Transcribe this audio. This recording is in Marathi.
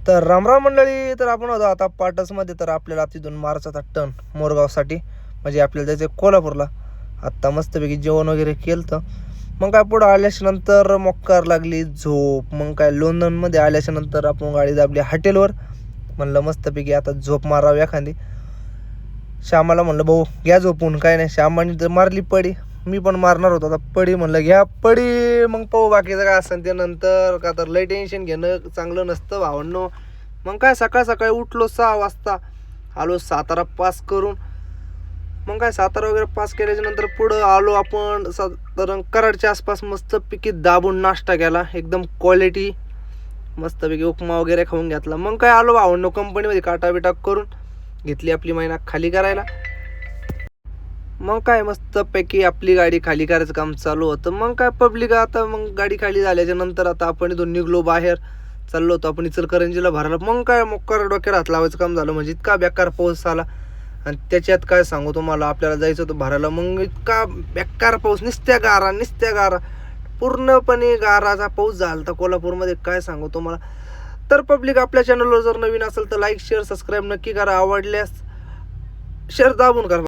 तर रामराम मंडळी. तर आपण होतो आता पाटसमध्ये. तर आपल्याला तिथून मार्चाचा टन मोरगावसाठी, म्हणजे आपल्याला जायचं कोल्हापूरला. आत्ता मस्तपैकी जेवण वगैरे केलं. तर मग काय पुढं आल्याच्या नंतर मोक्कार लागली झोप. मग काय लोणंदमध्ये आल्याच्या नंतर आपण गाडी दाबली हॉटेलवर. म्हणलं मस्तपैकी आता झोप मारावी एखादी. श्यामाला म्हणलं भाऊ घ्या झोपून, काय नाही. श्यामाने तर मारली पडी, मी पण मारणार होतो आता पडी. म्हणलं घ्या पडी, मग पाहू बाकीचं काय असेल ते नंतर. का तर लय टेन्शन घेणं चांगलं नसतं भावांनो. मग काय सकाळ सकाळी उठलो 6 वाजता, आलो सातारा पास करून. मग काय सातारा वगैरे पास केल्याच्या नंतर पुढं आलो आपण साधारण कराडच्या आसपास. मस्तपैकी दाबून नाश्ता केला एकदम क्वालिटी, मस्तपैकी उपमा वगैरे खाऊन घेतला. मग काय आलो भावांनो कंपनीमध्ये काटा बिटा करून घेतली आपली महिना खाली करायला. मग काय मस्तपैकी आपली गाडी खाली करायचं काम चालू होतं. मग काय पब्लिक आता मग गाडी खाली झाल्याच्या नंतर आता आपण इथून निघलो बाहेर. चाललो होतो आपण इचलकरंजीला भरायला. मग काय मोक्कार डोक्यात हात लावायचं काम झालं. म्हणजे इतका बेकार पाऊस आला आणि त्याच्यात काय सांगू तुम्हाला, आपल्याला जायचं होतं भरायला. मग इतका बेकार पाऊस, निस्त्या गारा पूर्णपणे गाराचा पाऊस झाला होता कोल्हापूरमध्ये, काय सांगू तुम्हाला. तर पब्लिक आपल्या चॅनलवर जर नवीन असेल तर लाईक शेअर सबस्क्राईब नक्की करा. आवडल्यास शेअर दाबून करा.